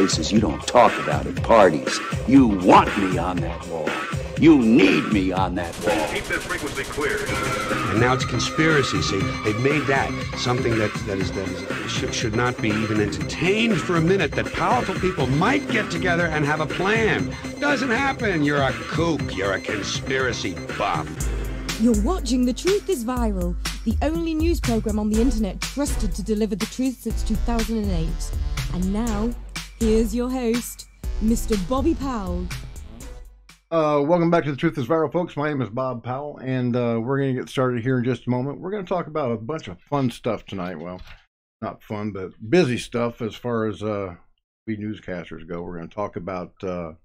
places you don't talk about at parties. You want me on that wall. You need me on that wall. Keep that frequency clear. And now it's conspiracy. See, they've made that something that should not be even entertained for a minute. That powerful people might get together and have a plan. Doesn't happen. You're a kook. You're a conspiracy buff. You're watching The Truth is Viral, the only news program on the internet trusted to deliver the truth since 2008. And now, here's your host, Mr. Bobby Powell. Welcome back to The Truth is Viral, folks. My name is Bob Powell, and we're going to get started here in just a moment. We're going to talk about a bunch of fun stuff tonight. Well, not fun, but busy stuff as far as we newscasters go. We're going to talk about the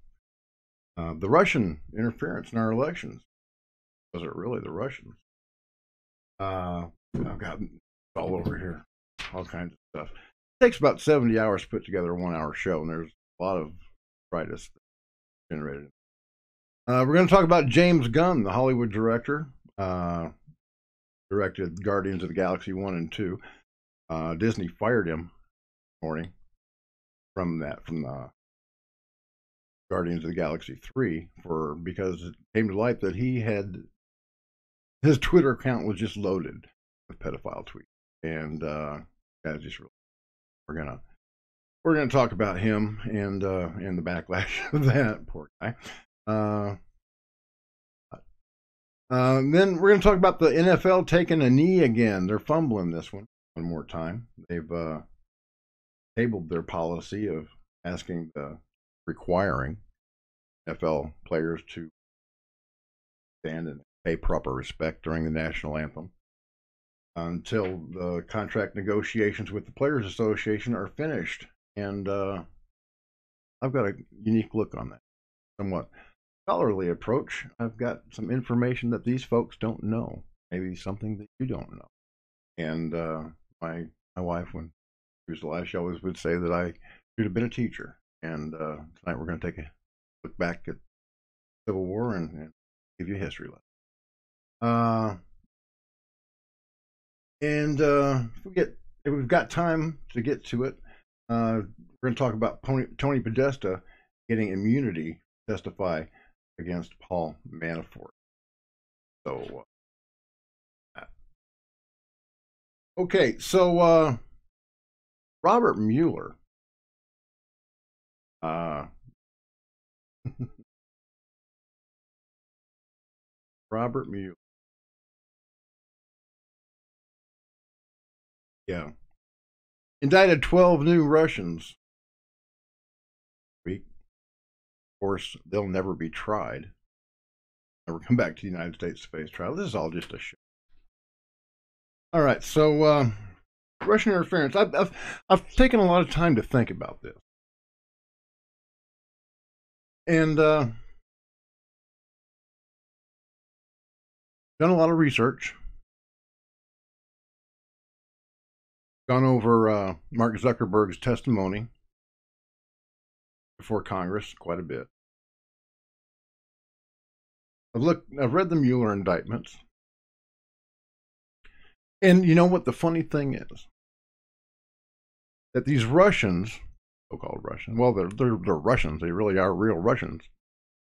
Russian interference in our elections. Was it really the Russians? I've got all over here, all kinds of stuff. It takes about 70 hours to put together a 1-hour show, and there's a lot of brightest generated. We're going to talk about James Gunn, the Hollywood director, directed Guardians of the Galaxy 1 and 2. Disney fired him this morning from Guardians of the Galaxy 3 because it came to light that his Twitter account was just loaded with pedophile tweets, and that's just really, we're gonna talk about him and the backlash of that. Poor guy. Then we're going to talk about the NFL taking a knee again. They're fumbling this one more time. They've tabled their policy of requiring NFL players to stand and pay proper respect during the national anthem until the contract negotiations with the Players Association are finished. And I've got a unique look on that, somewhat scholarly approach. I've got some information that these folks don't know, maybe something that you don't know. And my wife, when she was alive, she always would say that I should have been a teacher. And tonight we're going to take a look back at the Civil War and give you a history lesson. If we've got time to get to it, we're going to talk about Tony Podesta getting immunity to testify against Paul Manafort. So, okay, so Robert Mueller, Robert Mueller, yeah, indicted 12 new Russians. Of course, they'll never be tried. Never come back to the United States to face trial. This is all just a show. All right, so Russian interference. I've taken a lot of time to think about this, and done a lot of research. Gone over Mark Zuckerberg's testimony before Congress quite a bit. I've read the Mueller indictments. And you know what the funny thing is? That these Russians, so-called Russians, well, they're Russians. They really are real Russians.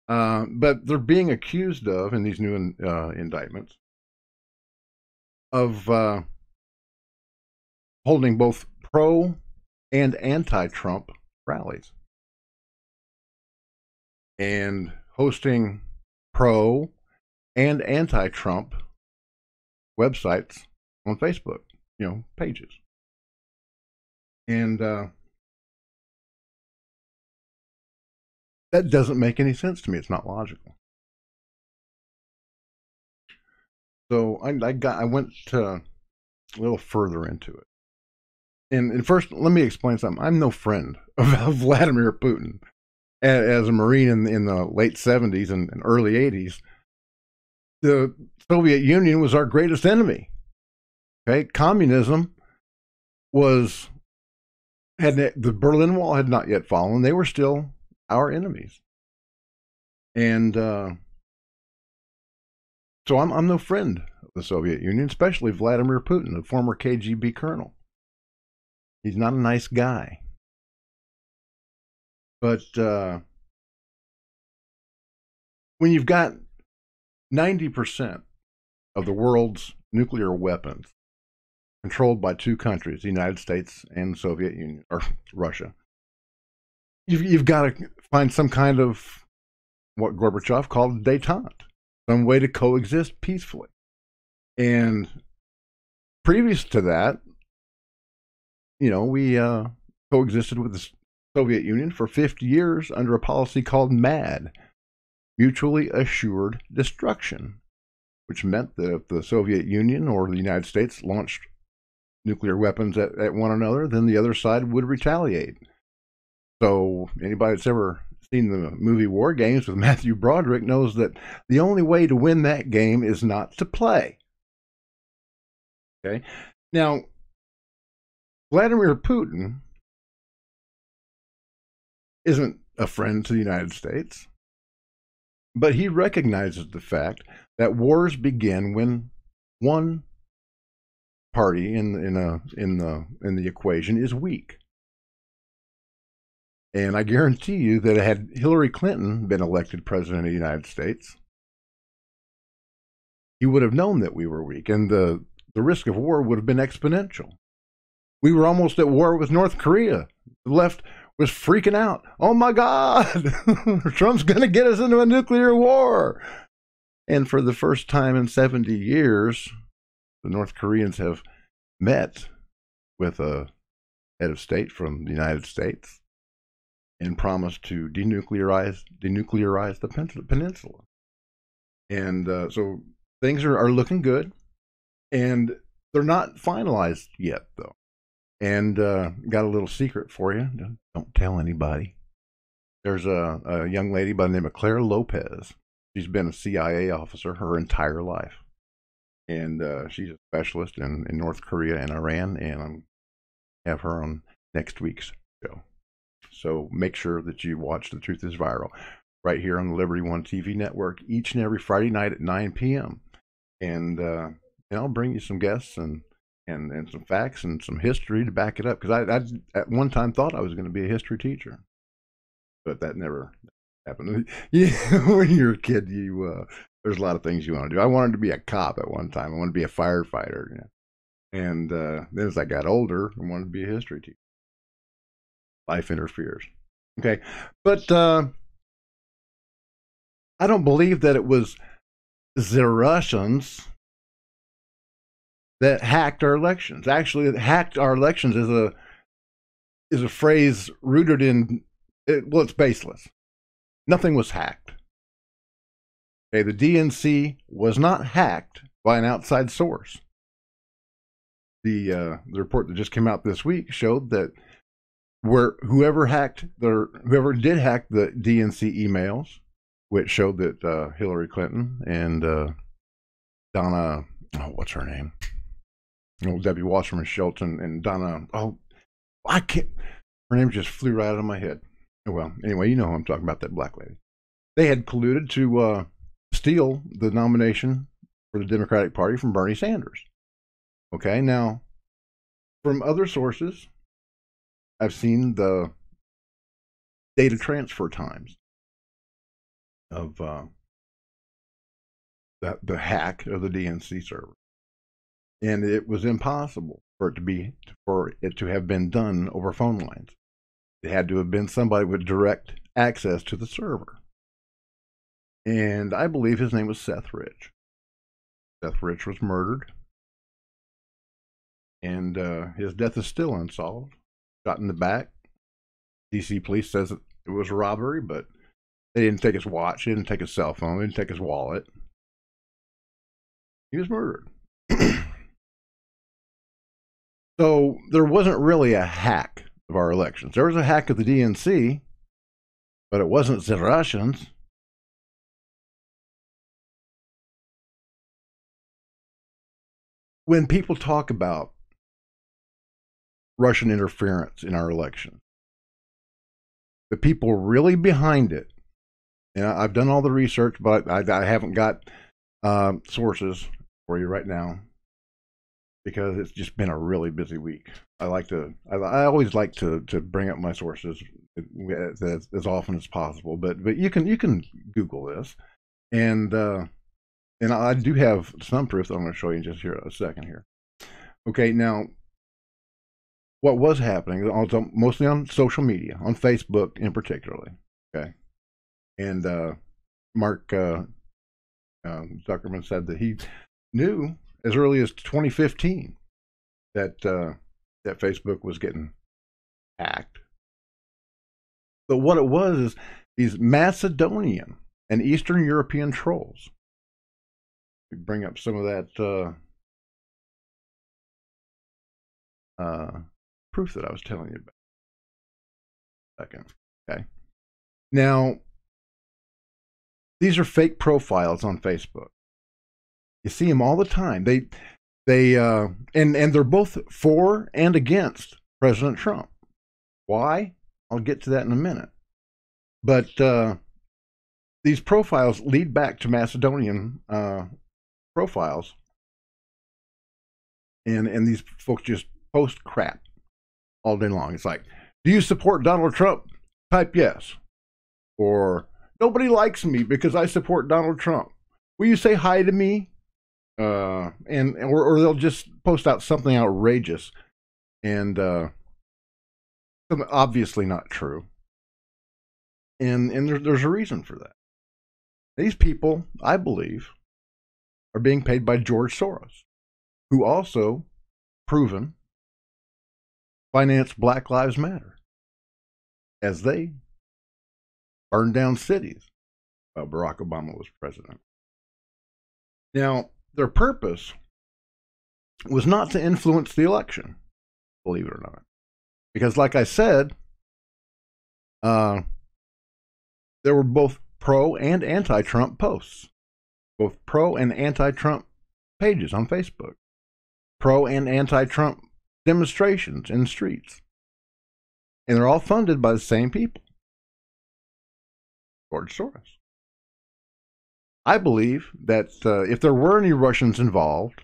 But they're being accused of, in these new indictments, of holding both pro and anti-Trump rallies and hosting pro and anti-Trump websites on Facebook, pages. And that doesn't make any sense to me. It's not logical. So I went a little further into it. And first, let me explain something. I'm no friend of Vladimir Putin. As a Marine in the late 70s and early 80s, the Soviet Union was our greatest enemy. Okay, communism the Berlin Wall had not yet fallen. They were still our enemies. And so I'm no friend of the Soviet Union, especially Vladimir Putin, the former KGB colonel. He's not a nice guy. But when you've got 90% of the world's nuclear weapons controlled by two countries, the United States and the Soviet Union, or Russia, you've got to find some kind of what Gorbachev called détente, some way to coexist peacefully. And previous to that, we coexisted with the Soviet Union for 50 years under a policy called MAD, Mutually Assured Destruction, which meant that if the Soviet Union or the United States launched nuclear weapons at one another, then the other side would retaliate. So anybody that's ever seen the movie War Games with Matthew Broderick knows that the only way to win that game is not to play. Okay? Now, Vladimir Putin isn't a friend to the United States, but he recognizes the fact that wars begin when one party in the equation is weak. And I guarantee you that had Hillary Clinton been elected president of the United States, he would have known that we were weak, and the risk of war would have been exponential. We were almost at war with North Korea. The left was freaking out. Oh my God, Trump's going to get us into a nuclear war. And for the first time in 70 years, the North Koreans have met with a head of state from the United States and promised to denuclearize the peninsula. And so things are looking good, and they're not finalized yet, though. And got a little secret for you. Don't tell anybody. There's a young lady by the name of Claire Lopez. She's been a CIA officer her entire life. And she's a specialist in North Korea and Iran, and I'm have her on next week's show. So make sure that you watch The Truth is Viral right here on the Liberty One TV network each and every Friday night at 9 p.m. And I'll bring you some guests and some facts and some history to back it up, because I at one time thought I was going to be a history teacher, but that never happened. When you're a kid, there's a lot of things you want to do. I wanted to be a cop at one time. I wanted to be a firefighter, and then as I got older, I wanted to be a history teacher. Life interferes. Okay, but I don't believe that it was the Russians that hacked our elections. Actually, hacked our elections is a phrase rooted in it's baseless. Nothing was hacked. Okay, the DNC was not hacked by an outside source. The report that just came out this week showed that whoever did hack the DNC emails, which showed that Hillary Clinton and Donna, what's her name? Debbie Wasserman Shelton and Donna, I can't, her name just flew right out of my head. Well, anyway, you know who I'm talking about, that black lady. They had colluded to steal the nomination for the Democratic Party from Bernie Sanders. Okay, now, from other sources, I've seen the data transfer times of the hack of the DNC server. And it was impossible for it to have been done over phone lines. It had to have been somebody with direct access to the server. And I believe his name was Seth Rich. Seth Rich was murdered, and his death is still unsolved. Shot in the back. DC police says it was a robbery, but they didn't take his watch, they didn't take his cell phone, they didn't take his wallet. He was murdered. So there wasn't really a hack of our elections. There was a hack of the DNC, but it wasn't the Russians. When people talk about Russian interference in our election, the people really behind it, and I've done all the research, but I haven't got sources for you right now, because it's just been a really busy week. I always like to bring up my sources as often as possible. But you can Google this, and I do have some proof that I'm going to show you in just here a second here. Okay, now what was happening mostly on social media, on Facebook in particularly. Okay, and Mark Zuckerman said that he knew as early as 2015 that that Facebook was getting hacked. But what it was is these Macedonian and Eastern European trolls. We bring up some of that proof that I was telling you about. Second, okay. Now, these are fake profiles on Facebook. You see them all the time. And they're both for and against President Trump. Why? I'll get to that in a minute. But these profiles lead back to Macedonian profiles, and these folks just post crap all day long. It's like, do you support Donald Trump? Type yes. Or nobody likes me because I support Donald Trump. Will you say hi to me? Or they'll just post out something outrageous and obviously not true. And there's a reason for that. These people, I believe, are being paid by George Soros, who also, proven, financed Black Lives Matter as they burned down cities while Barack Obama was president. Now, their purpose was not to influence the election, believe it or not. Because like I said, there were both pro and anti-Trump posts, both pro and anti-Trump pages on Facebook, pro and anti-Trump demonstrations in the streets. And they're all funded by the same people. George Soros. I believe that if there were any Russians involved,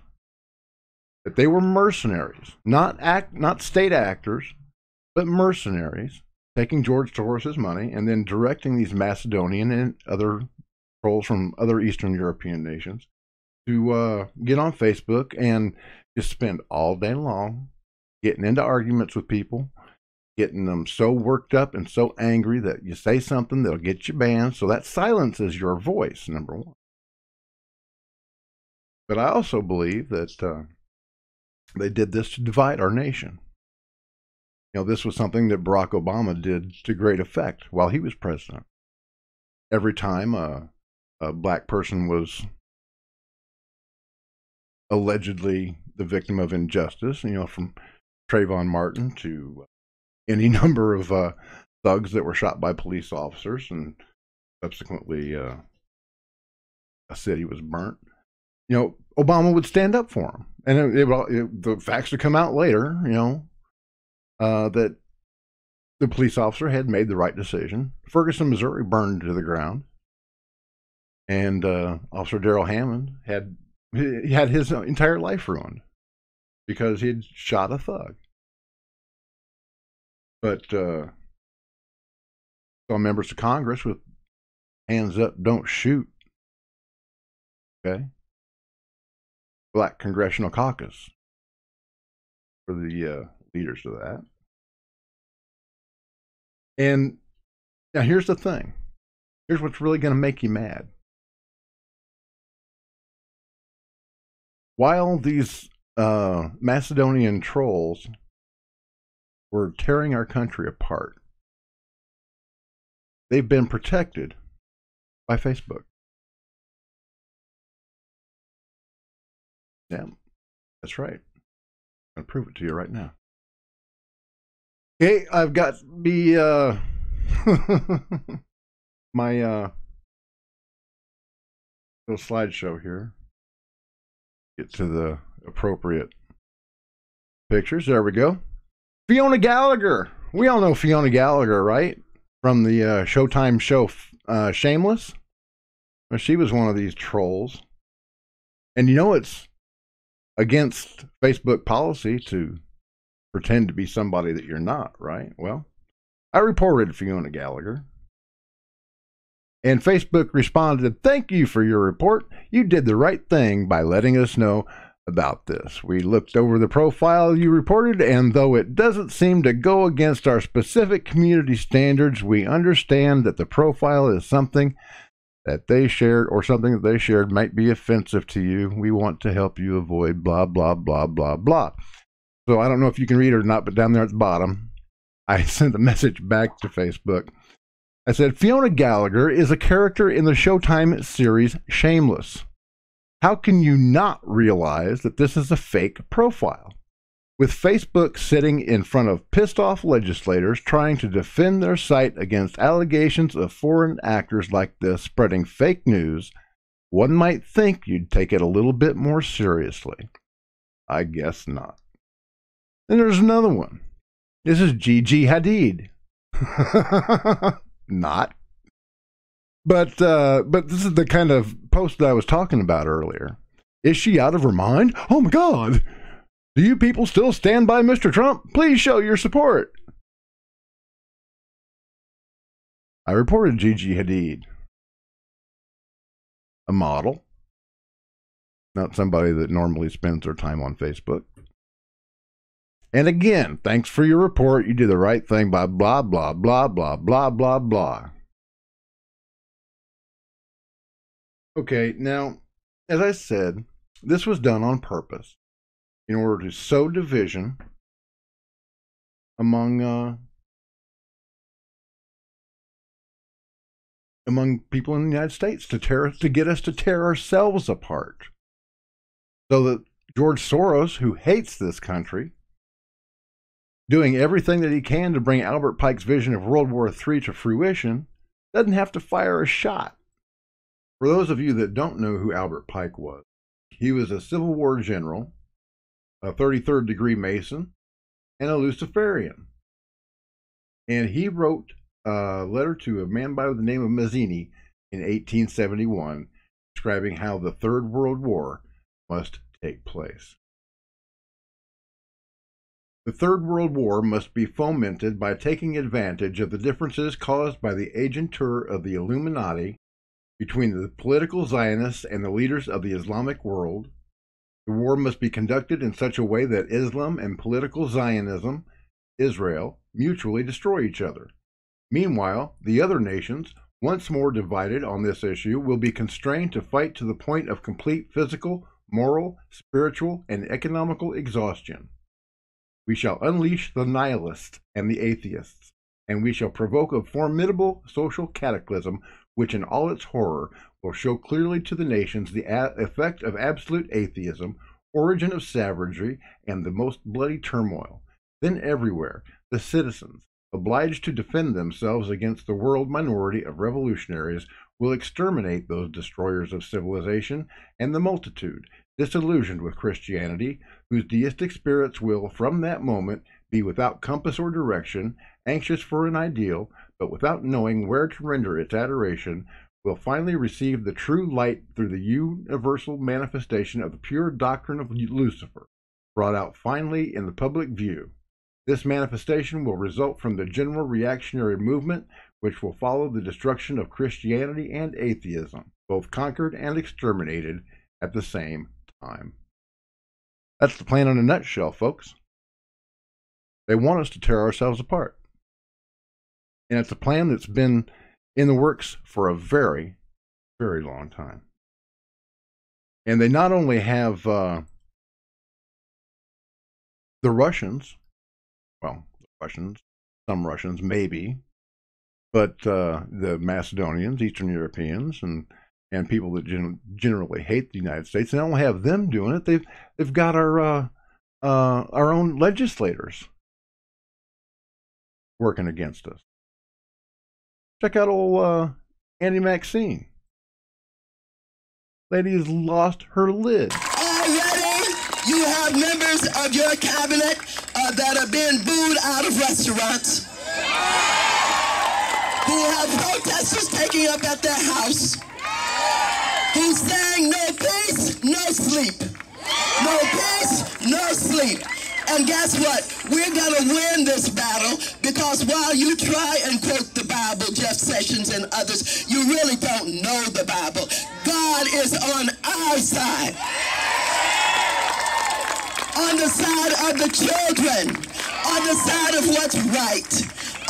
that they were mercenaries, not state actors, but mercenaries, taking George Soros's money and then directing these Macedonian and other trolls from other Eastern European nations to get on Facebook and just spend all day long getting into arguments with people, getting them so worked up and so angry that you say something that'll get you banned. So that silences your voice, number one. But I also believe that they did this to divide our nation. You know, this was something that Barack Obama did to great effect while he was president. Every time a black person was allegedly the victim of injustice, you know, from Trayvon Martin to any number of thugs that were shot by police officers, and subsequently a city was burnt. You know, Obama would stand up for him, and the facts would come out later. You know, that the police officer had made the right decision. Ferguson, Missouri, burned to the ground, and Officer Darrell Hammond had his entire life ruined because he had shot a thug. But some members of Congress with hands up, don't shoot. Okay. Black Congressional Caucus for the leaders of that. And now here's the thing. Here's what's really going to make you mad. While these Macedonian trolls were tearing our country apart, they've been protected by Facebook. Yeah, that's right. I'm going to prove it to you right now. Okay, I've got my little slideshow here. Get to the appropriate pictures. There we go. Fiona Gallagher. We all know Fiona Gallagher, right? From the Showtime show Shameless. Well, she was one of these trolls. And you know it's against Facebook policy to pretend to be somebody that you're not, right? Well, I reported Fiona Gallagher. And Facebook responded, "Thank you for your report. You did the right thing by letting us know about this. We looked over the profile you reported, and though it doesn't seem to go against our specific community standards, we understand that the profile is something that they shared or something that they shared might be offensive to you. We want to help you avoid blah, blah, blah, blah, blah." So I don't know if you can read it or not, but down there at the bottom, I sent a message back to Facebook. I said, "Fiona Gallagher is a character in the Showtime series Shameless. How can you not realize that this is a fake profile? With Facebook sitting in front of pissed off legislators trying to defend their site against allegations of foreign actors like this spreading fake news, one might think you'd take it a little bit more seriously. I guess not." Then there's another one. This is Gigi Hadid. Not. But this is the kind of post that I was talking about earlier. Is she out of her mind? Oh my God! Do you people still stand by Mr. Trump? Please show your support. I reported Gigi Hadid, a model, not somebody that normally spends their time on Facebook. And again, thanks for your report. You did the right thing by blah, blah, blah, blah, blah, blah, blah. Okay, now, as I said, this was done on purpose in order to sow division among people in the United States to get us to tear ourselves apart. So that George Soros, who hates this country, doing everything that he can to bring Albert Pike's vision of World War III to fruition, doesn't have to fire a shot. For those of you that don't know who Albert Pike was, he was a Civil War general, a 33rd degree Mason, and a Luciferian. And he wrote a letter to a man by the name of Mazzini in 1871, describing how the Third World War must take place. The Third World War must be fomented by taking advantage of the differences caused by the agentur of the Illuminati between the political Zionists and the leaders of the Islamic world. The war must be conducted in such a way that Islam and political Zionism, Israel, mutually destroy each other. Meanwhile, the other nations, once more divided on this issue, will be constrained to fight to the point of complete physical, moral, spiritual, and economical exhaustion. We shall unleash the nihilists and the atheists, and we shall provoke a formidable social cataclysm which in all its horror will show clearly to the nations the effect of absolute atheism, origin of savagery, and the most bloody turmoil. Then everywhere, the citizens, obliged to defend themselves against the world minority of revolutionaries, will exterminate those destroyers of civilization, and the multitude, disillusioned with Christianity, whose deistic spirits will, from that moment, be without compass or direction, anxious for an ideal, but without knowing where to render its adoration, will finally receive the true light through the universal manifestation of the pure doctrine of Lucifer, brought out finally in the public view. This manifestation will result from the general reactionary movement, which will follow the destruction of Christianity and atheism, both conquered and exterminated at the same time. That's the plan in a nutshell, folks. They want us to tear ourselves apart. And it's a plan that's been in the works for a very, very long time. And they not only have the Russians, well, some Russians maybe, but the Macedonians, Eastern Europeans, and people that generally hate the United States. They don't have them doing it. They've got our own legislators working against us. Check out old Andy Maxine. Lady has lost her lid. Already, you have members of your cabinet that are being booed out of restaurants, who have protesters taking up at their house, who's saying no peace, no sleep. No peace, no sleep. And guess what? We're going to win this battle, because while you try and quote the Bible, Jeff Sessions and others, you really don't know the Bible. God is on our side. On the side of the children, on the side of what's right,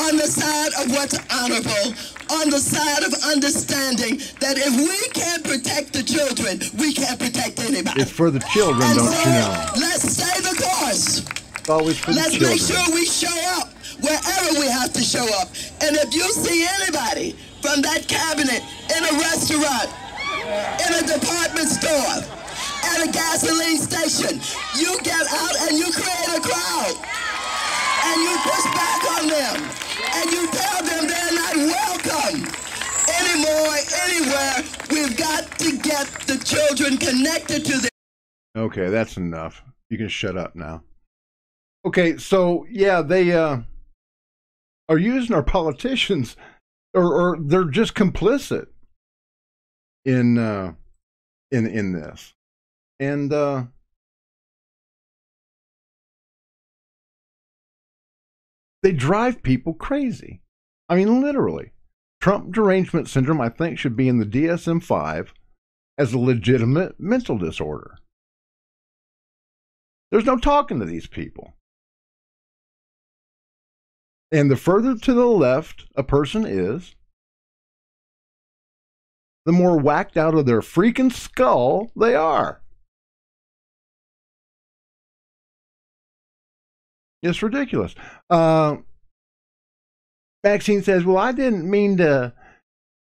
on the side of what's honorable, on the side of understanding that if we can't protect the children, we can't protect anybody. It's for the children, and don't so, you know? let's stay the course. It's always for Let's the children. make sure we show up wherever we have to show up. And if you see anybody from that cabinet in a restaurant, in a department store, at a gasoline station, you get out and you create a crowd. And you push back on them. And you tell them they're not welcome anymore, anywhere. We've got to get the children connected to them. Okay, that's enough. You can shut up now. Okay, so yeah, they are using our politicians, or they're just complicit in this. And they drive people crazy. I mean, literally. Trump derangement syndrome, I think, should be in the DSM-5 as a legitimate mental disorder. There's no talking to these people. And the further to the left a person is, the more whacked out of their freaking skull they are. It's ridiculous. Maxine says, well, I didn't mean to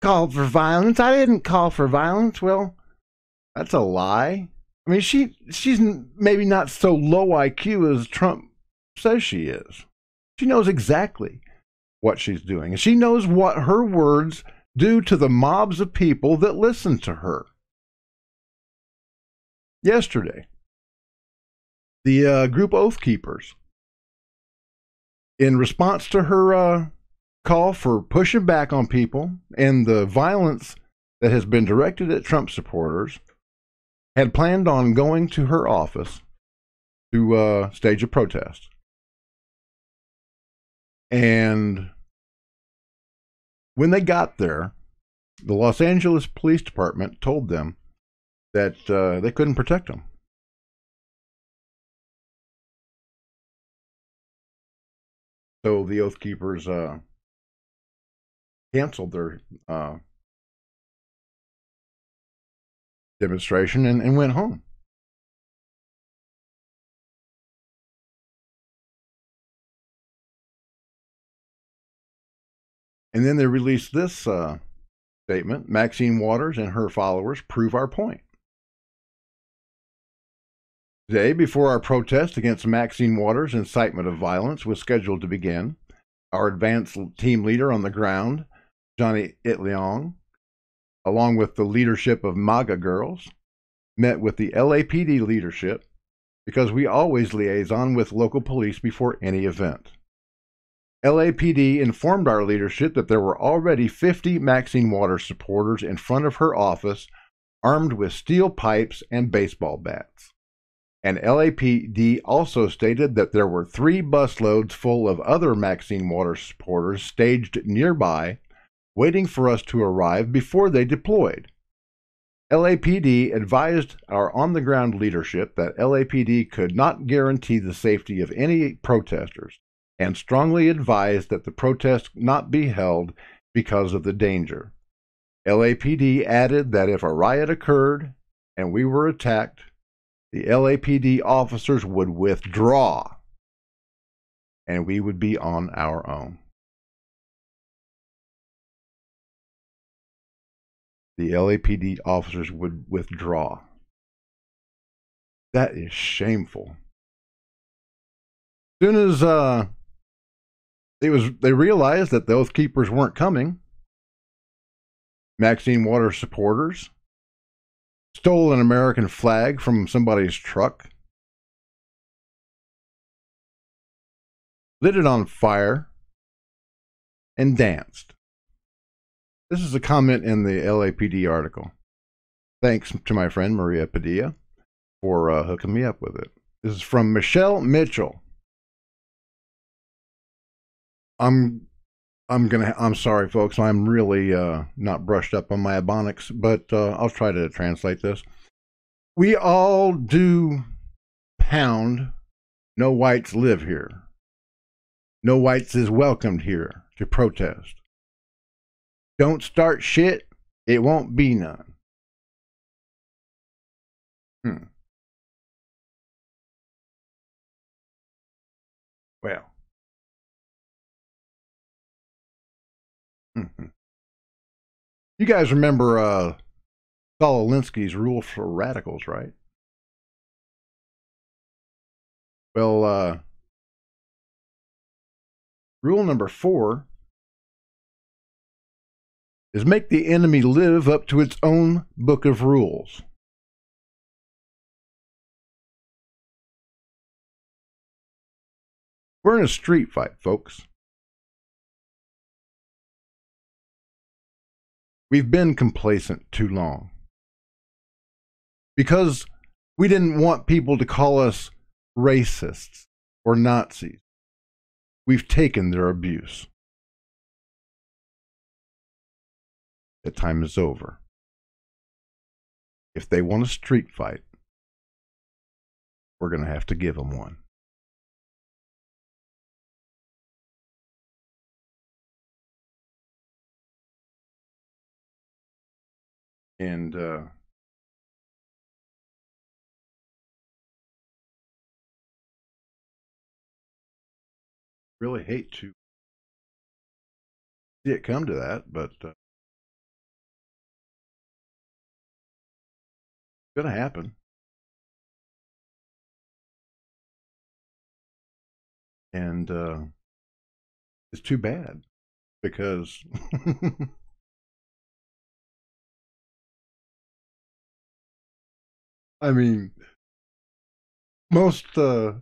call for violence. I didn't call for violence. Well, that's a lie. I mean, she's maybe not so low IQ as Trump says she is. She knows exactly what she's doing. And she knows what her words do to the mobs of people that listen to her. Yesterday, the group Oath Keepers, in response to her call for pushing back on people and the violence that has been directed at Trump supporters, had planned on going to her office to stage a protest. And when they got there, the Los Angeles Police Department told them that they couldn't protect them. So the Oath Keepers canceled their demonstration and went home. And then they released this statement: Maxine Waters and her followers prove our point. Today, before our protest against Maxine Waters' incitement of violence was scheduled to begin, our advanced team leader on the ground, Johnny Itliong, along with the leadership of MAGA Girls, met with the LAPD leadership, because we always liaison with local police before any event. LAPD informed our leadership that there were already 50 Maxine Waters supporters in front of her office, armed with steel pipes and baseball bats. And LAPD also stated that there were 3 busloads full of other Maxine Waters supporters staged nearby, waiting for us to arrive before they deployed. LAPD advised our on-the-ground leadership that LAPD could not guarantee the safety of any protesters, and strongly advised that the protest not be held because of the danger. LAPD added that if a riot occurred and we were attacked, the LAPD officers would withdraw and we would be on our own. The LAPD officers would withdraw. That is shameful. As soon as they realized that the Oath Keepers weren't coming, Maxine Waters supporters stole an American flag from somebody's truck, lit it on fire, and danced. This is a comment in the LAPD article. Thanks to my friend Maria Padilla for hooking me up with it. This is from Michelle Mitchell. I'm sorry, folks. I'm really not brushed up on my ebonics, but I'll try to translate this. We all do pound. No whites live here. No whites is welcomed here to protest. Don't start shit. It won't be none. Well. You guys remember Saul Alinsky's rule for radicals, right? Well, rule number 4 is make the enemy live up to its own book of rules. We're in a street fight, folks. We've been complacent too long. Because we didn't want people to call us racists or Nazis. We've taken their abuse. The time is over. If they want a street fight, we're going to have to give them one. And really hate to see it come to that, but it's going to happen. And it's too bad because I mean, most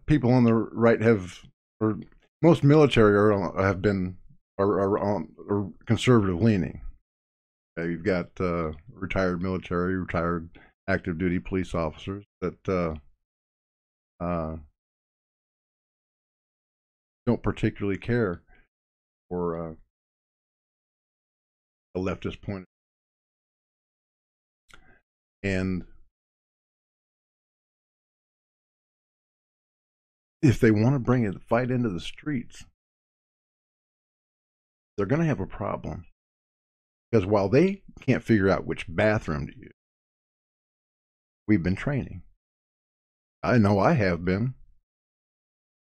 people on the right have, or most military are conservative leaning. You've got retired military, retired active duty police officers that don't particularly care for a leftist point. And if they want to bring a fight into the streets, they're going to have a problem. Because while they can't figure out which bathroom to use, we've been training. I know I have been.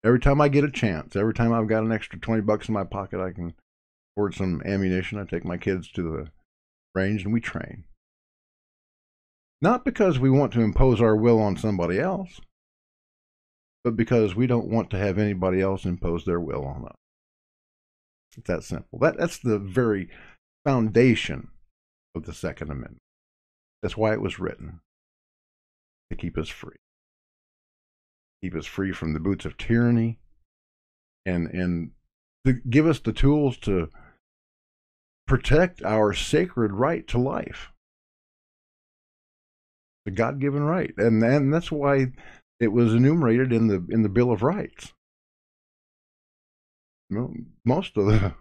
Every time I get a chance, every time I've got an extra $20 in my pocket, I can afford some ammunition. I take my kids to the range and we train. Not because we want to impose our will on somebody else, but because we don't want to have anybody else impose their will on us. It's that simple. That's the very foundation of the Second Amendment. That's why it was written. To keep us free. Keep us free from the boots of tyranny, and to give us the tools to protect our sacred right to life. The God-given right. And that's why it was enumerated in the Bill of Rights. Most of the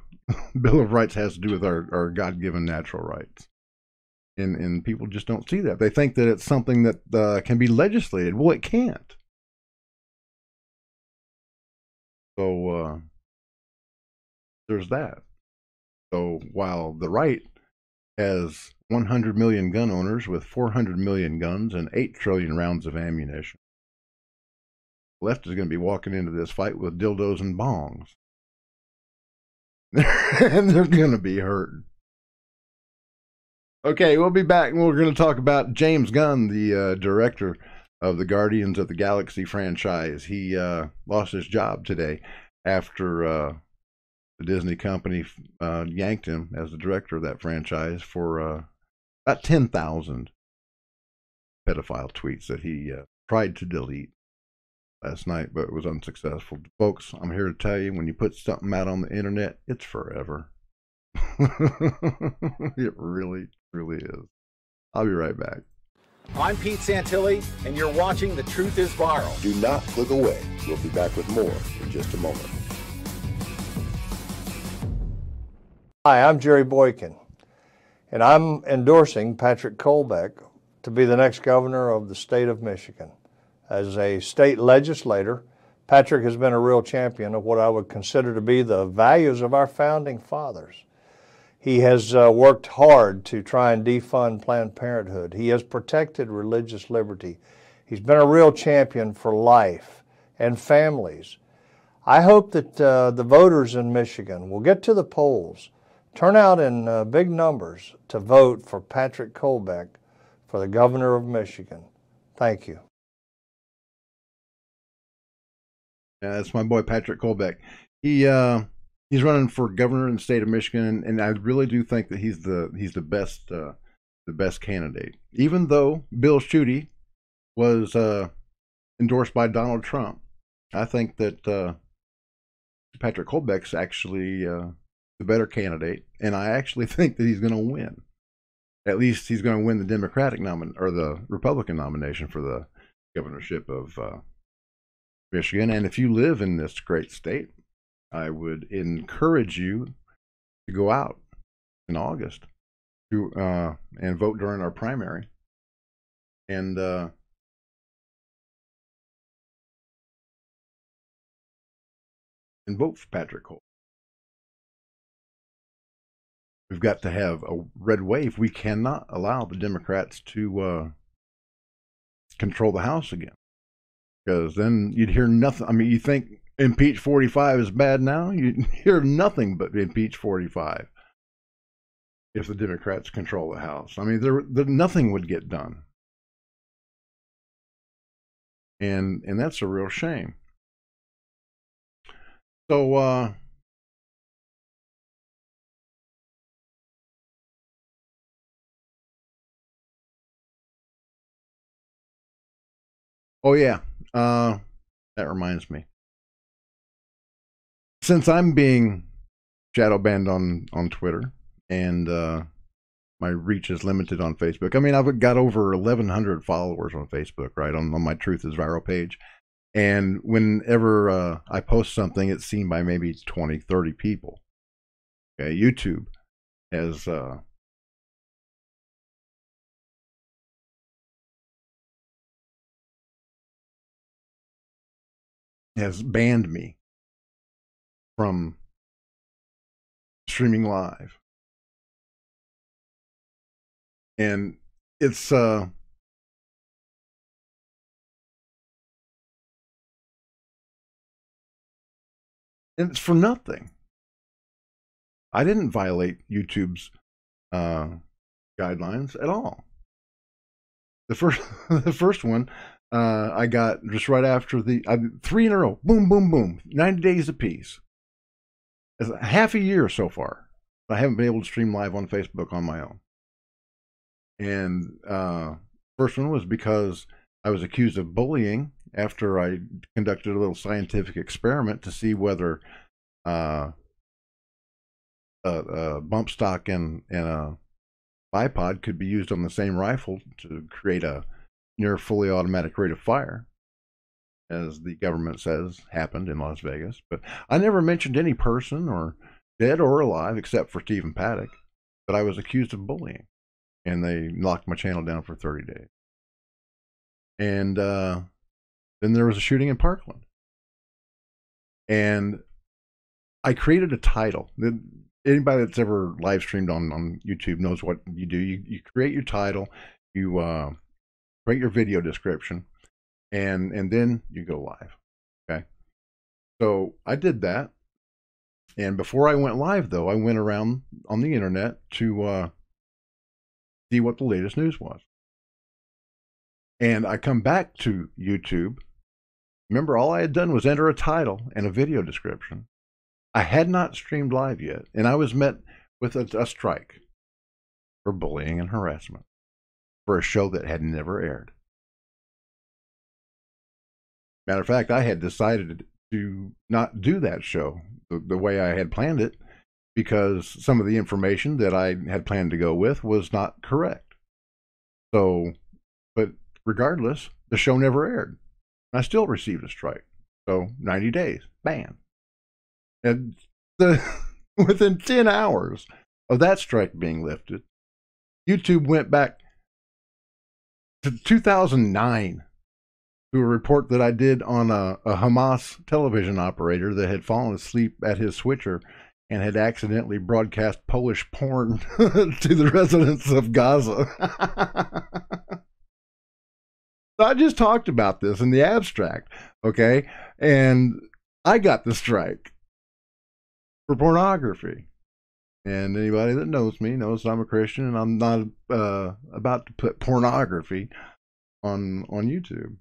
Bill of Rights has to do with our God-given natural rights. And people just don't see that. They think that it's something that can be legislated. Well, it can't. So there's that. So while the right has 100 million gun owners with 400 million guns and 8 trillion rounds of ammunition, the left is going to be walking into this fight with dildos and bongs. And they're going to be hurting. Okay, we'll be back and we're going to talk about James Gunn, the director of the Guardians of the Galaxy franchise. He lost his job today after the Disney company yanked him as the director of that franchise for about 10,000 pedophile tweets that he tried to delete last night, but it was unsuccessful. Folks, I'm here to tell you, when you put something out on the internet, it's forever. It really, really is. I'll be right back. I'm Pete Santilli, and you're watching The Truth is Viral. Do not click away. We'll be back with more in just a moment. Hi, I'm Jerry Boykin, and I'm endorsing Patrick Colbeck to be the next governor of the state of Michigan. As a state legislator, Patrick has been a real champion of what I would consider to be the values of our founding fathers. He has worked hard to try and defund Planned Parenthood. He has protected religious liberty. He's been a real champion for life and families. I hope that the voters in Michigan will get to the polls, turn out in big numbers to vote for Patrick Colbeck for the governor of Michigan. Thank you. Yeah, that's my boy Patrick Colbeck. He's running for governor in the state of Michigan, and I really do think that he's the best candidate. Even though Bill Schuette was endorsed by Donald Trump, I think that Patrick Colbeck's actually the better candidate, and I actually think that he's going to win. At least he's going to win the Democratic or the Republican nomination for the governorship of Michigan. And if you live in this great state, I would encourage you to go out in August and vote during our primary. And vote for Patrick Colbeck. We've got to have a red wave. We cannot allow the Democrats to control the House again, because then you'd hear nothing. I mean, you think impeach 45 is bad now? You'd hear nothing but impeach 45 if the Democrats control the House. I mean, nothing would get done, and that's a real shame. So oh yeah, that reminds me. Since I'm being shadow banned on Twitter, and my reach is limited on Facebook. I mean, I've got over 1,100 followers on Facebook, right, on my Truth is Viral page. And whenever I post something, it's seen by maybe 20, 30 people. Okay, YouTube has banned me from streaming live. And it's for nothing. I didn't violate YouTube's guidelines at all. The first one I got just right after 3 in a row, boom, boom, boom, 90 days apiece. It's half a year so far. I haven't been able to stream live on Facebook on my own. And first one was because I was accused of bullying after I conducted a little scientific experiment to see whether a bump stock and a bipod could be used on the same rifle to create a near fully automatic rate of fire, as the government says happened in Las Vegas. But I never mentioned any person, or dead or alive, except for Stephen Paddock. But I was accused of bullying, and they locked my channel down for 30 days. And then there was a shooting in Parkland. And I created a title. Anybody that's ever live streamed on YouTube knows what you do. You create your title, you create your video description, and then you go live. Okay. So I did that. And before I went live, though, I went around on the internet to see what the latest news was. And I come back to YouTube. Remember, all I had done was enter a title and a video description. I had not streamed live yet, and I was met with a strike for bullying and harassment for a show that had never aired. Matter of fact, I had decided to not do that show the way I had planned it, because some of the information that I had planned to go with was not correct. So, but regardless, the show never aired. I still received a strike. So 90 days, ban. And Within 10 hours of that strike being lifted, YouTube went back to 2009 to a report that I did on a Hamas television operator that had fallen asleep at his switcher and had accidentally broadcast Polish porn to the residents of Gaza. So I just talked about this in the abstract, okay? And I got the strike for pornography. And anybody that knows me knows I'm a Christian, and I'm not about to put pornography on YouTube.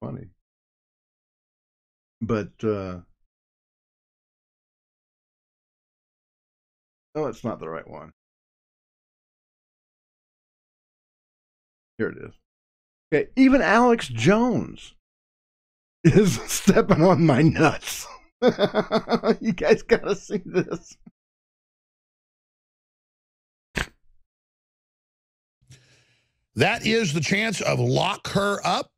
Funny. But, oh, it's not the right one. Here it is. Okay, even Alex Jones is stepping on my nuts. You guys gotta see this. That is the chance of lock her up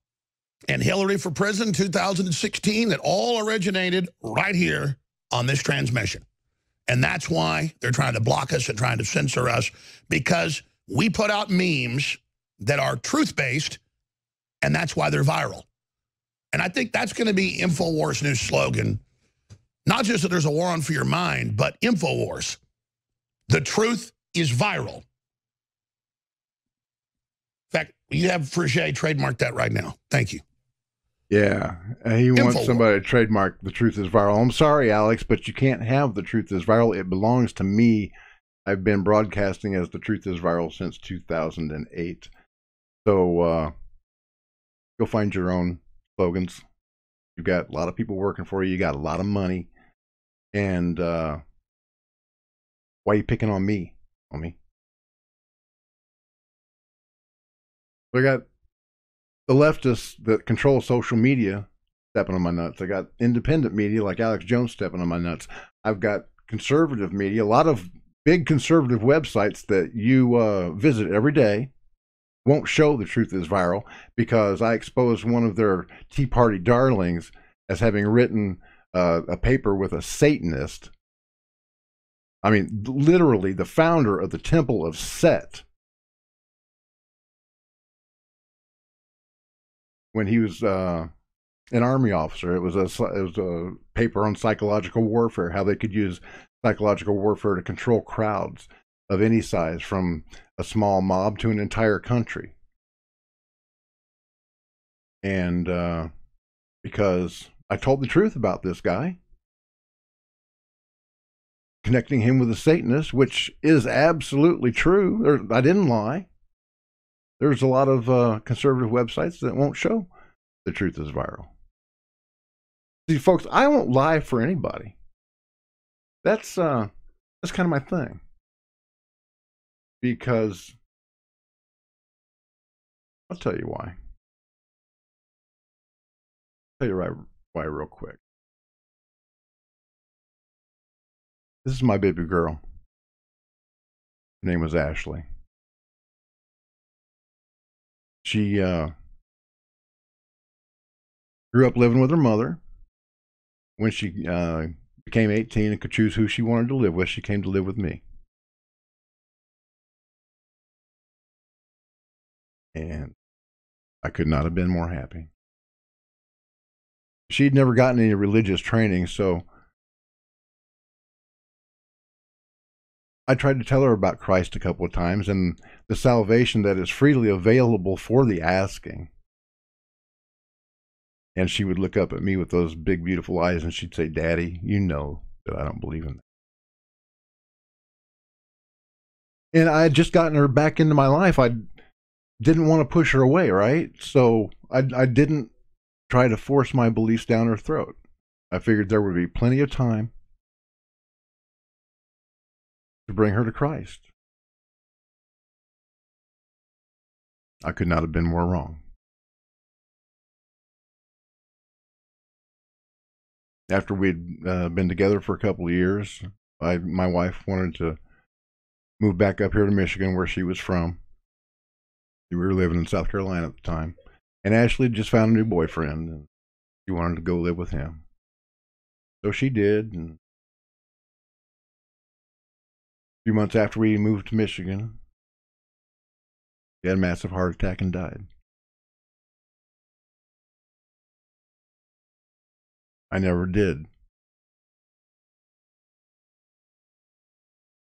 and Hillary for president 2016 that all originated right here on this transmission. And that's why they're trying to block us and trying to censor us, because we put out memes that are truth-based, and that's why they're viral. And I think that's going to be InfoWars' new slogan. Not just that there's a war on for your mind, but InfoWars. The truth is viral. In fact, you have Frigé trademark that right now. Thank you. Yeah, he wants somebody to trademark the truth is viral. I'm sorry, Alex, but you can't have the truth is viral. It belongs to me. I've been broadcasting as the truth is viral since 2008. So go find your own slogans. You've got a lot of people working for you. You got a lot of money. And why are you picking on me, homie? I got the leftists that control social media stepping on my nuts. I got independent media like Alex Jones stepping on my nuts. I've got conservative media, a lot of big conservative websites that you visit every day won't show the truth is viral because I exposed one of their Tea Party darlings as having written a paper with a Satanist. I mean, literally the founder of the Temple of Set. When he was an army officer, it was a paper on psychological warfare, how they could use psychological warfare to control crowds of any size, from a small mob to an entire country. And because I told the truth about this guy, connecting him with a Satanist, which is absolutely true. I didn't lie. There's a lot of conservative websites that won't show the truth is viral. See, folks, I won't lie for anybody. That's kind of my thing. Because I'll tell you why. I'll tell you why real quick. This is my baby girl. Her name was Ashley. She grew up living with her mother. When she became 18 and could choose who she wanted to live with, she came to live with me. And I could not have been more happy. She'd never gotten any religious training, so I tried to tell her about Christ a couple of times and the salvation that is freely available for the asking. And she would look up at me with those big, beautiful eyes and she'd say, "Daddy, you know that I don't believe in that." And I had just gotten her back into my life. I didn't want to push her away, right? So I didn't try to force my beliefs down her throat. I figured there would be plenty of time to bring her to Christ. I could not have been more wrong. After we'd been together for a couple of years, my wife wanted to move back up here to Michigan, where she was from. We were living in South Carolina at the time. And Ashley just found a new boyfriend, and she wanted to go live with him. So she did, and few months after we moved to Michigan, he had a massive heart attack and died. I never did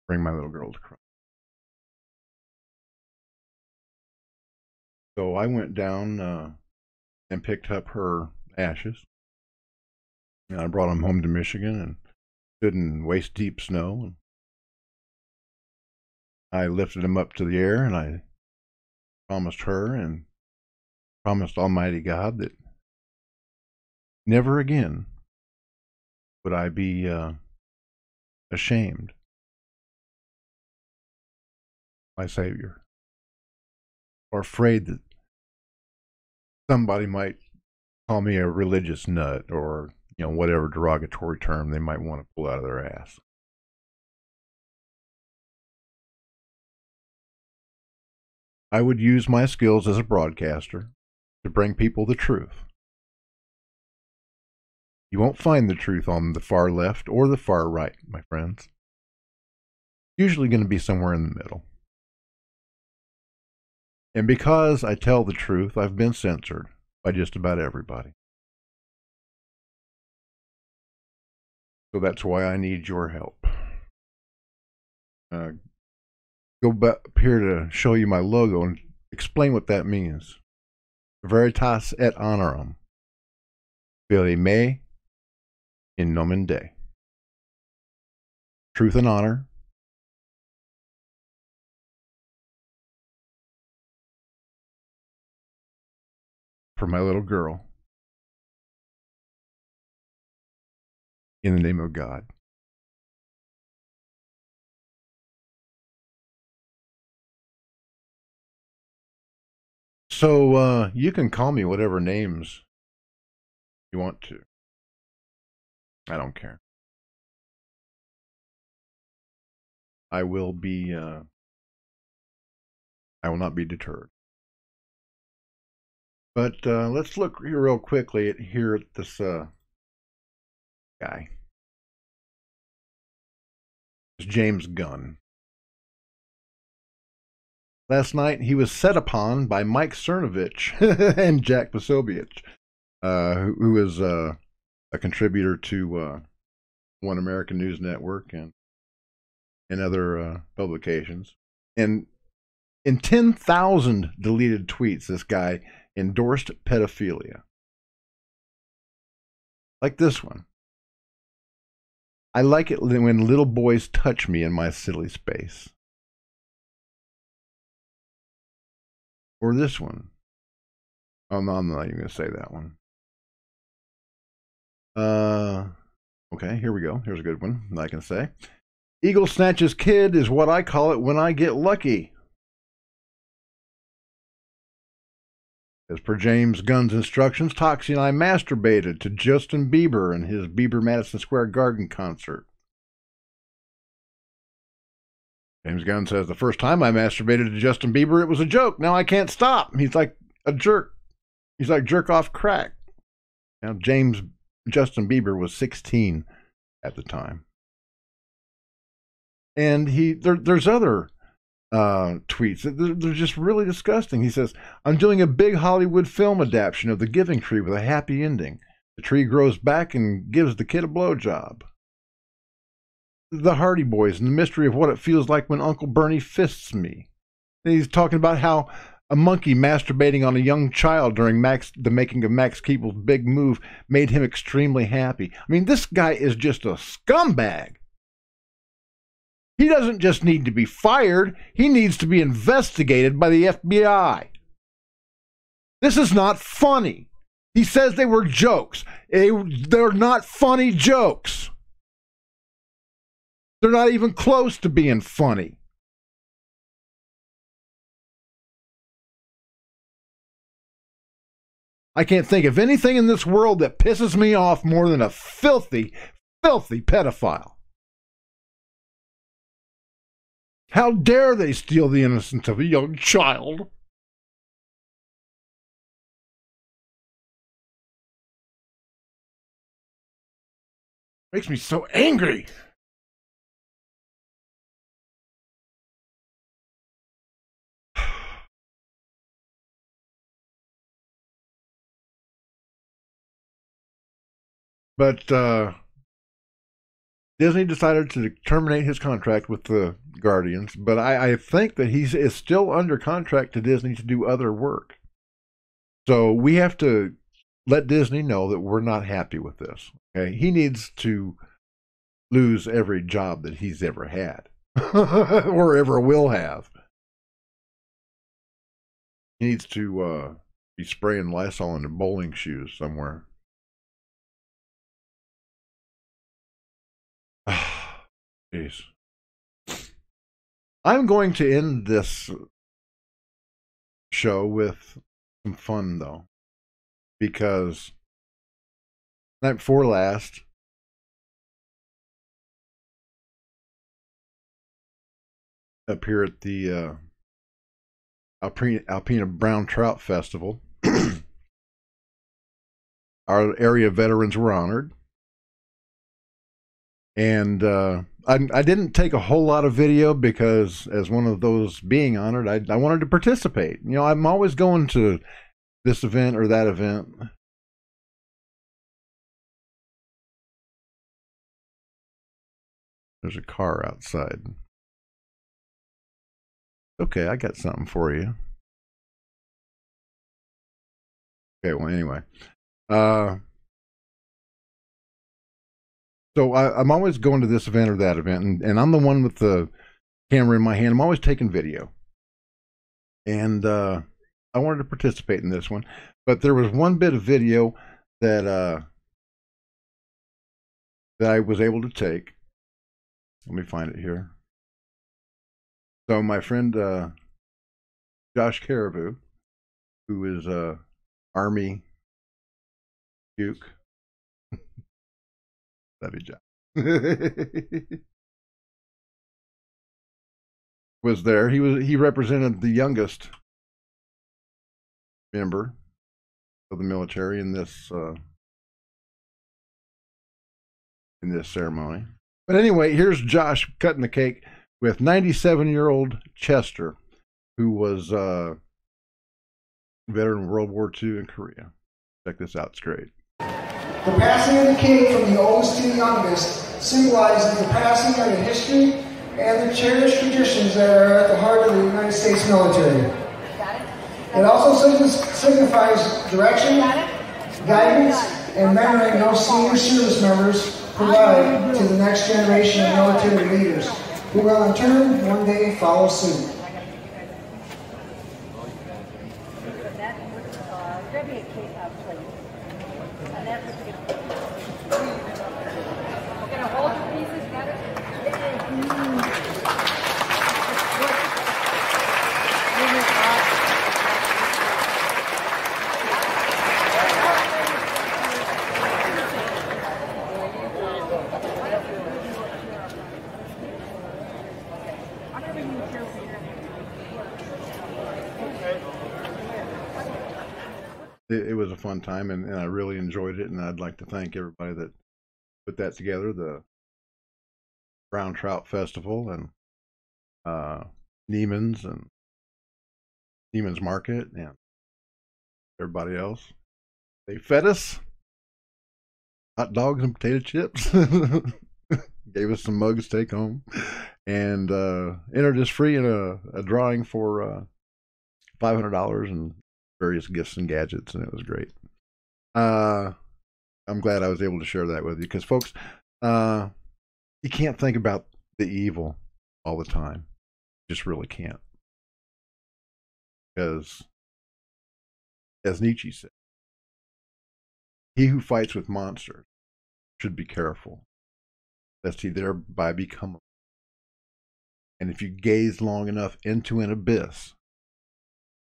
bring my little girl to Christ. So I went down and picked up her ashes. And I brought them home to Michigan and stood in waist-deep snow. And I lifted them up to the air, and I promised her and promised Almighty God that never again would I be ashamed of my Savior, or afraid that somebody might call me a religious nut, or whatever derogatory term they might want to pull out of their ass. I would use my skills as a broadcaster to bring people the truth. You won't find the truth on the far left or the far right, my friends. It's usually going to be somewhere in the middle. And because I tell the truth, I've been censored by just about everybody. So that's why I need your help. Go back up here to show you my logo and explain what that means. Veritas et honorum. Fili me in nomen Dei. Truth and honor. For my little girl. In the name of God. So you can call me whatever names you want to. I don't care. I will not be deterred. But let's look here real quickly at this guy. It's James Gunn. Last night he was set upon by Mike Cernovich and Jack Posobiec, who is a contributor to One American News Network and other publications. And in 10,000 deleted tweets, this guy endorsed pedophilia. Like this one. I like it when little boys touch me in my silly space. Or this one. Oh, no, I'm not even going to say that one. Okay, here we go. Here's a good one I can say. Eagle snatches kid is what I call it when I get lucky. As per James Gunn's instructions, Toxie and I masturbated to Justin Bieber and his Bieber Madison Square Garden concert. James Gunn says, the first time I masturbated to Justin Bieber, it was a joke. Now I can't stop. He's like a jerk. He's like jerk off crack. Now Justin Bieber was 16 at the time. And there's other tweets. They're just really disgusting. He says, I'm doing a big Hollywood film adaptation of The Giving Tree with a happy ending. The tree grows back and gives the kid a blowjob. The Hardy Boys and the mystery of what it feels like when Uncle Bernie fists me. And he's talking about how a monkey masturbating on a young child during the making of Max Keeble's big move made him extremely happy. I mean, this guy is just a scumbag. He doesn't just need to be fired. He needs to be investigated by the FBI. This is not funny. He says they were jokes. They're not funny jokes. They're not even close to being funny. I can't think of anything in this world that pisses me off more than a filthy, filthy pedophile. How dare they steal the innocence of a young child? Makes me so angry. But Disney decided to terminate his contract with the Guardians, but I think that he is still under contract to Disney to do other work. So we have to let Disney know that we're not happy with this. Okay, he needs to lose every job that he's ever had or ever will have. He needs to be spraying Lysol into bowling shoes somewhere. Jeez. I'm going to end this show with some fun, though, because night before last, up here at the Alpena Brown Trout Festival, our area veterans were honored. And I didn't take a whole lot of video because, as one of those being honored, I wanted to participate. You know, I'm always going to this event or that event. There's a car outside. Okay, I got something for you. Okay, well, anyway. So I'm always going to this event or that event, and I'm the one with the camera in my hand. I'm always taking video. And I wanted to participate in this one. But there was one bit of video that that I was able to take. Let me find it here. So my friend Josh Caribou, who is Army Duke. That'd be Josh. Was there. He represented the youngest member of the military in this ceremony. But anyway, here's Josh cutting the cake with 97-year-old Chester, who was a veteran of World War II in Korea. Check this out, it's great. The passing of the cake from the oldest to the youngest symbolizes the passing of the history and the cherished traditions that are at the heart of the United States military. It also signifies direction, guidance, and mentoring those senior service members provide to the next generation of military leaders, who will in turn one day follow suit. It was a fun time, and I really enjoyed it, and I'd like to thank everybody that put that together, the Brown Trout Festival and Neiman's Market and everybody else. They fed us hot dogs and potato chips, gave us some mugs to take home, and entered us free in a drawing for $500 and various gifts and gadgets, and it was great. I'm glad I was able to share that with you, because folks, you can't think about the evil all the time. You just really can't. Because, as Nietzsche said, he who fights with monsters should be careful, lest he thereby become. And if you gaze long enough into an abyss,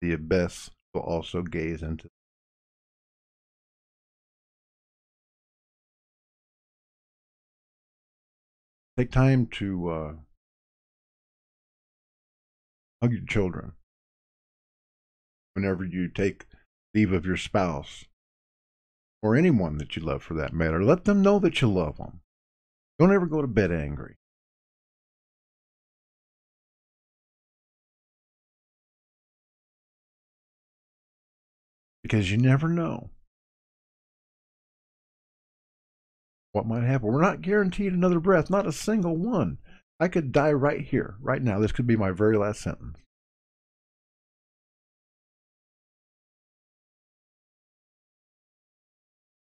the abyss will also gaze into. Take time to hug your children. Whenever you take leave of your spouse, or anyone that you love for that matter, let them know that you love them. Don't ever go to bed angry. Because you never know what might happen. We're not guaranteed another breath, not a single one. I could die right here, right now. This could be my very last sentence.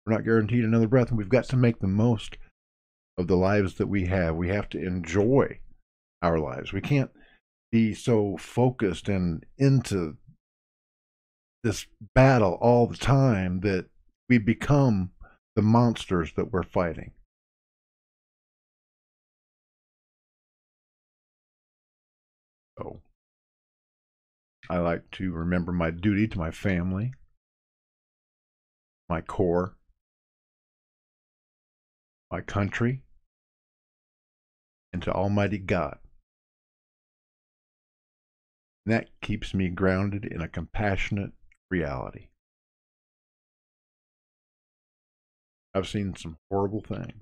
We're not guaranteed another breath, and we've got to make the most of the lives that we have. We have to enjoy our lives. We can't be so focused and into this battle all the time that we become the monsters that we're fighting. So I like to remember my duty to my family, my Corps, my country, and to Almighty God. And that keeps me grounded in a compassionate reality. I've seen some horrible things.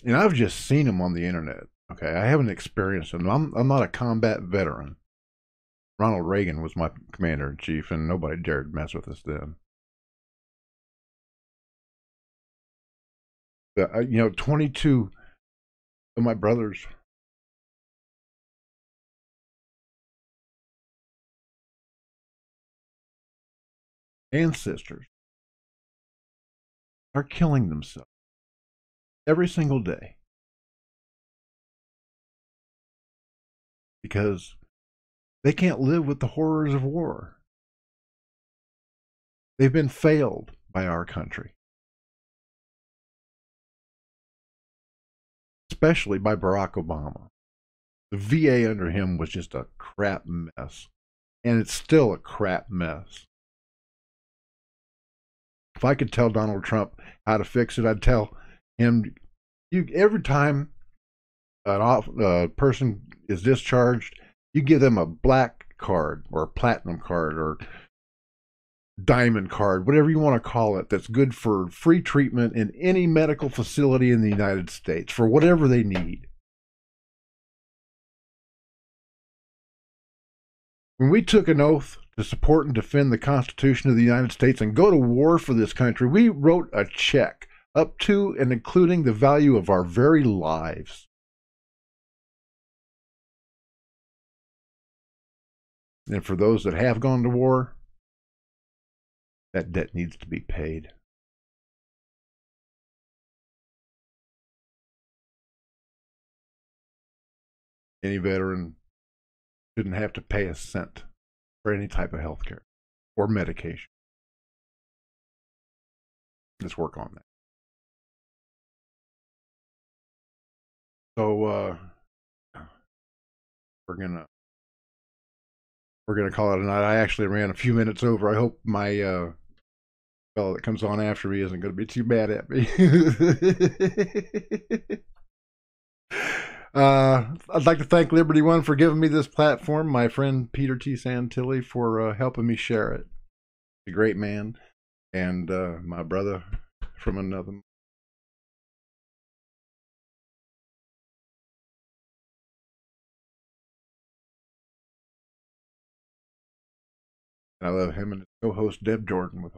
And I've just seen them on the internet. Okay, I haven't experienced them. I'm not a combat veteran. Ronald Reagan was my commander-in-chief, and nobody dared mess with us then. But, 22 of my brothers and sisters are killing themselves every single day because they can't live with the horrors of war. They've been failed by our country, especially by Barack Obama. The VA under him was just a crap mess, and it's still a crap mess. If I could tell Donald Trump how to fix it, I'd tell him, every time a person is discharged, you give them a black card or a platinum card or diamond card, whatever you want to call it, that's good for free treatment in any medical facility in the United States for whatever they need. When we took an oath to support and defend the Constitution of the United States and go to war for this country, we wrote a check up to and including the value of our very lives. And for those that have gone to war, that debt needs to be paid. Any veteran shouldn't have to pay a cent for any type of health care or medication. Let's work on that. So we're gonna call it a night. I actually ran a few minutes over. I hope my fellow that comes on after me isn't going to be too mad at me. I'd like to thank Liberty One for giving me this platform, my friend Peter T. Santilli for helping me share it. A great man, and my brother from another. I love him and his co-host Deb Jordan with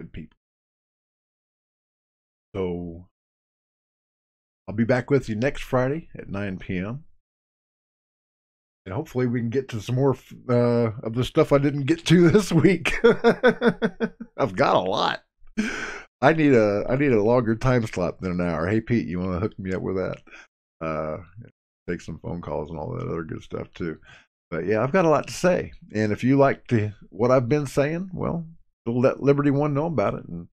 good people. So I'll be back with you next Friday at 9 p.m. And hopefully we can get to some more of the stuff I didn't get to this week. I've got a lot. I need a longer time slot than an hour. Hey Pete, you want to hook me up with that? Take some phone calls and all that other good stuff too. But yeah, I've got a lot to say. And if you like what I've been saying, well, let Liberty One know about it, and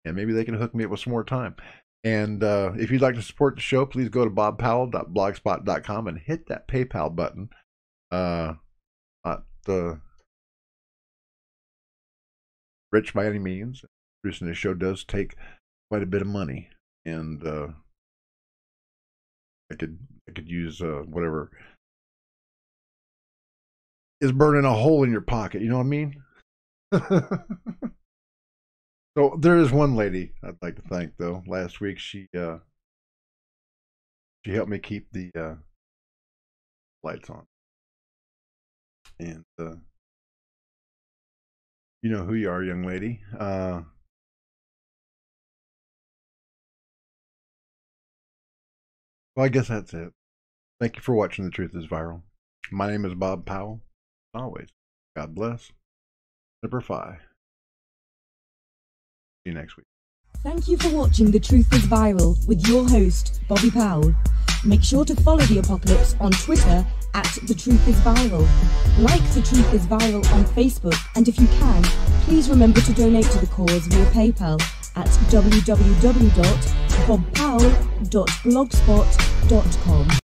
maybe they can hook me up with some more time. And if you'd like to support the show, please go to bobpowell.blogspot.com and hit that PayPal button. Not rich by any means. Producing this show does take quite a bit of money, and I could use whatever is burning a hole in your pocket. You know what I mean? So there is one lady I'd like to thank though. Last week she helped me keep the lights on. And you know who you are, young lady. Well, I guess that's it. Thank you for watching The Truth is Viral. My name is Bob Powell. As always, God bless. Semper Fi. See you next week. Thank you for watching The Truth is Viral with your host, Bobby Powell. Make sure to follow The Apocalypse on Twitter at The Truth is Viral. Like The Truth is Viral on Facebook, and if you can, please remember to donate to the cause via PayPal at www.bobpowell.blogspot.com.